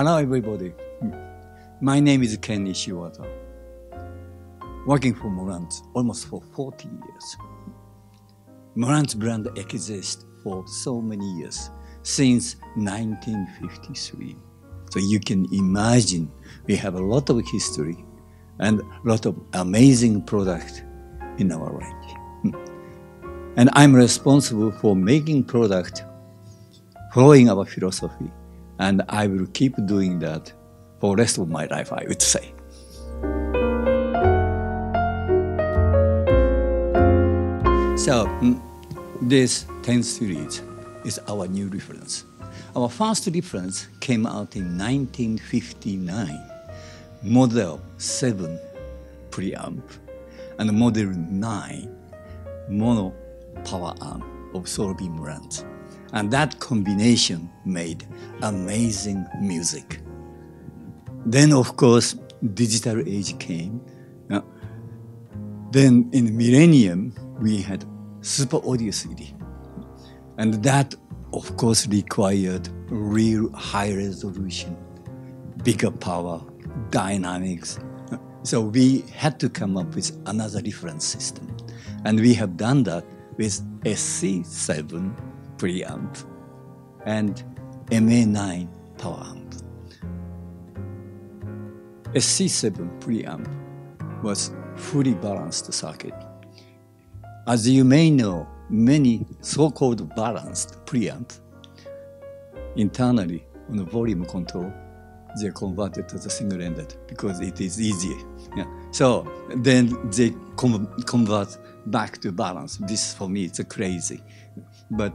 Hello everybody. My name is Ken Ishiwata. Working for Marantz almost for 40 years. Marantz brand exists for so many years, since 1953. So you can imagine we have a lot of history and a lot of amazing product in our range. And I'm responsible for making product following our philosophy. And I will keep doing that for the rest of my life, I would say. So this 10th series is our new reference. Our first reference came out in 1959, Model 7 preamp and Model 9 mono power amp of Solby Marantz. And that combination made amazing music. Then, of course, digital age came. Then in millennium, we had super audio CD. And that, of course, required real high resolution, bigger power, dynamics. So we had to come up with another reference system. And we have done that with SC7 preamp and MA9 power amp. SC7 preamp was fully balanced circuit. As you may know, many so-called balanced preamp internally on the volume control, they are converted to the single-ended because it is easier. Yeah. So then they convert back to balance. This for me, it's crazy. But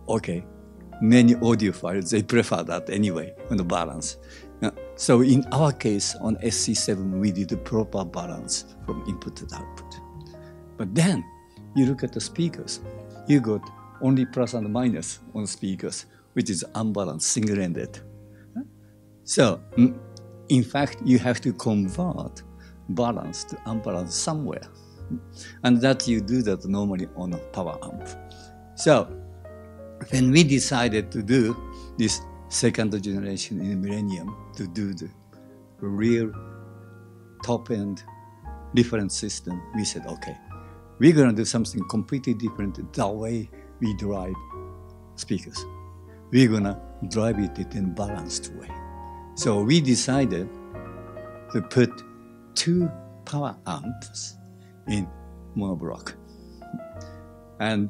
okay, many audiophiles, they prefer that anyway on the balance. So in our case, on SC7, we did a proper balance from input to output. But then you look at the speakers, you got only plus and minus on speakers, which is unbalanced, single-ended. So in fact, you have to convert balance to unbalanced somewhere. And that you do that normally on a power amp. So when we decided to do this second generation in the millennium to do the real top-end reference system, we said, okay, we're going to do something completely different the way we drive speakers. We're going to drive it in a balanced way. So we decided to put two power amps in monoblock. And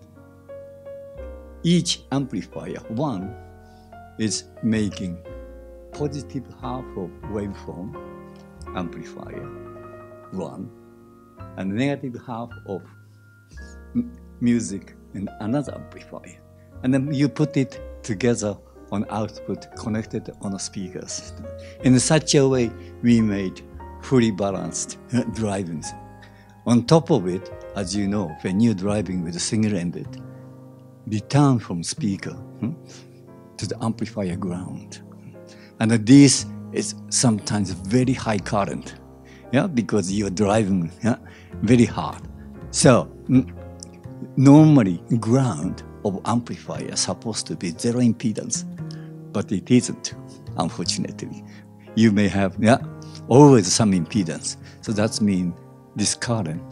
each amplifier, one is making positive half of waveform amplifier, one, and negative half of music in another amplifier. And then you put it together on output connected on the speakers. In such a way, we made fully balanced driving. On top of it, as you know, when you're driving with a single-ended, return from speaker to the amplifier ground. And this is sometimes very high current, because you're driving very hard. So normally ground of amplifier is supposed to be zero impedance, but it isn't, unfortunately. You may have always some impedance. So that means this current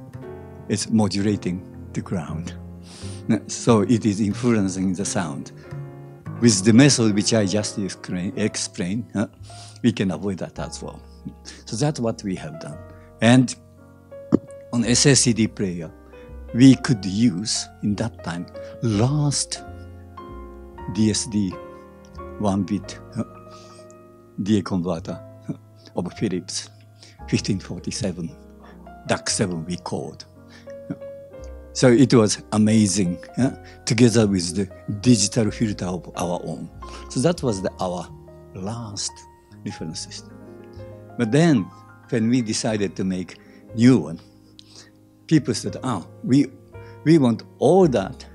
is modulating the ground. So it is influencing the sound. With the method which I just explained, we can avoid that as well. So that's what we have done. And on SSCD player, we could use, in that time, last DSD 1-bit DA converter of Philips, 1547, DAC7 we called. So it was amazing, together with the digital filter of our own. So that was our last reference system. But then, when we decided to make new one, people said, we want all that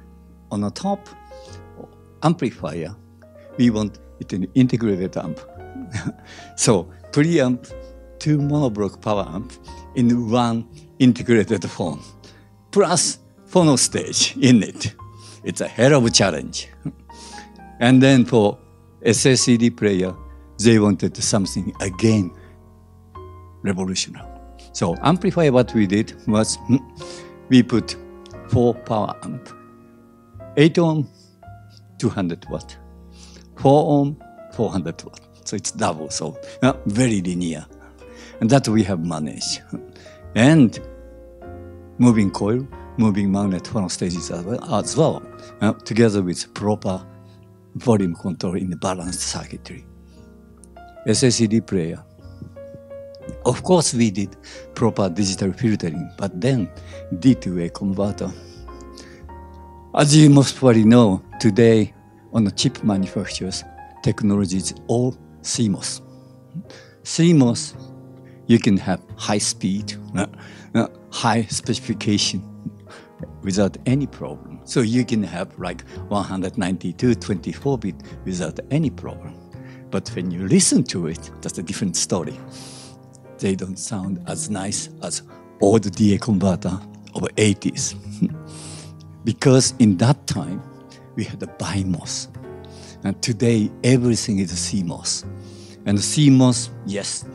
on the top amplifier. We want it in integrated amp. So preamp, two monoblock power amp in one integrated phone, plus phono stage in it. It's a hell of a challenge. And then for SSCD player, they wanted something again revolutionary. So amplifier, what we did was we put 4 power amp, 8 ohm, 200 watt, 4 ohm, 400 watt. So it's double, so very linear. And that we have managed. And moving coil, moving magnet phono stages as well together with proper volume control in the balanced circuitry. SACD player. Of course, we did proper digital filtering, but then D2A converter. As you most probably know, today on the chip manufacturers, technology is all CMOS. CMOS, you can have high speed, high specification without any problem. So you can have like 192 24-bit without any problem. But when you listen to it, that's a different story. They don't sound as nice as old DA converter of the 80s. Because in that time, we had a BIMOS. And today, everything is CMOS. And CMOS, yes,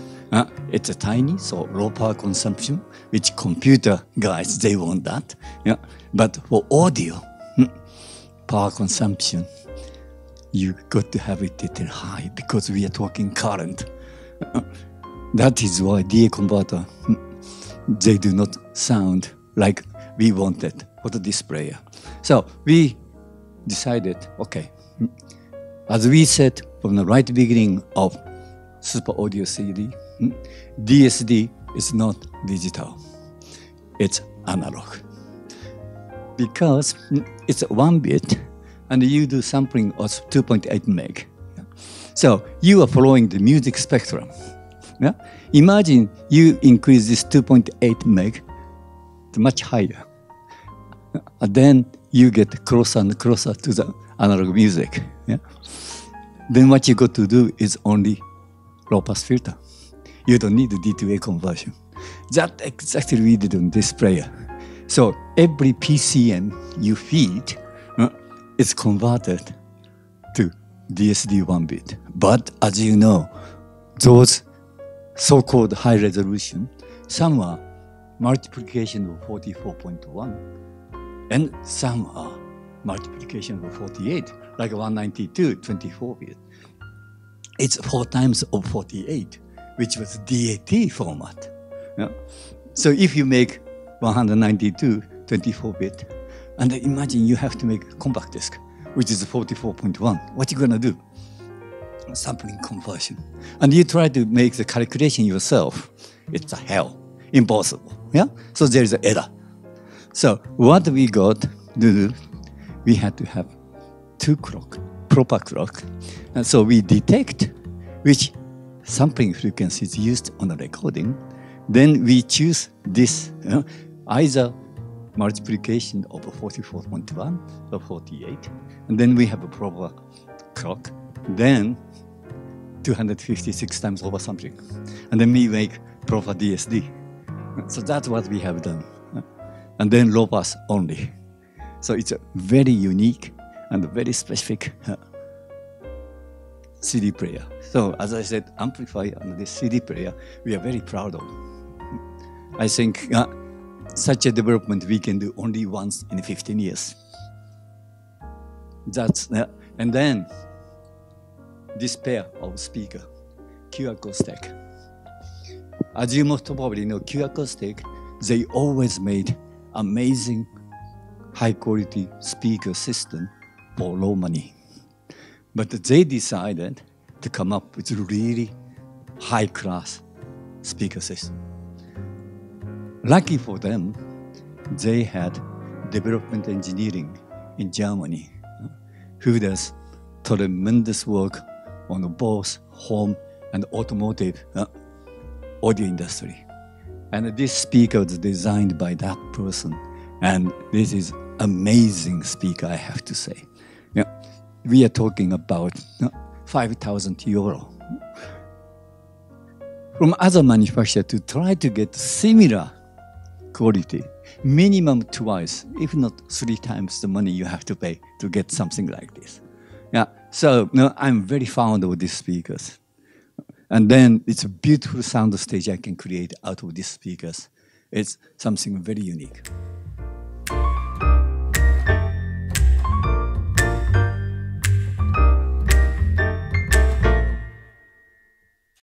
it's a tiny, so low power consumption, which computer guys, they want that. Yeah. But for audio, power consumption, you got to have it at high because we are talking current. That is why DA converter, they do not sound like we wanted for the displayer. So we decided, okay, as we said from the right beginning of Super Audio CD, DSD is not digital, it's analog. Because it's 1 bit and you do sampling of 2.8 meg. So you are following the music spectrum. Yeah? Imagine you increase this 2.8 meg to much higher. And then you get closer and closer to the analog music. Yeah? Then what you got to do is only low pass filter. You don't need the D2A conversion. That exactly we did on this player. So every PCM you feed is converted to DSD 1 bit. But as you know, those so-called high resolution, some are multiplication of 44.1 and some are multiplication of 48, like 192, 24 bit. It's 4 times of 48, which was DAT format. Yeah? So if you make 192, 24 bit, and imagine you have to make a compact disc, which is 44.1, what are you gonna do? Sampling conversion. And you try to make the calculation yourself, it's a hell, impossible. Yeah? So there is an error. So what we got to do, we had to have 2 clock, proper clock. And so we detect which sampling frequency is used on the recording. Then we choose this, either multiplication of 44.1 or 48. And then we have a proper clock. Then 256 times oversampling. And then we make proper DSD. So that's what we have done. And then low pass only. So it's a very unique and very specific CD player. So as I said, amplifier and this CD player, we are very proud of. I think such a development we can do only once in 15 years. That's, and then this pair of speaker, Acoustic. As you most probably know, Acoustic, they always made amazing high quality speaker system for low money. But they decided to come up with a really high class speaker system. Lucky for them, they had development engineering in Germany who does tremendous work on both home and automotive audio industry. And this speaker was designed by that person. And this is amazing speaker, I have to say. Yeah, we are talking about 5,000 euro. From other manufacturers to try to get similar quality, minimum twice, if not 3 times the money you have to pay to get something like this. Yeah, so I'm very fond of these speakers. And then it's a beautiful sound stage I can create out of these speakers. It's something very unique.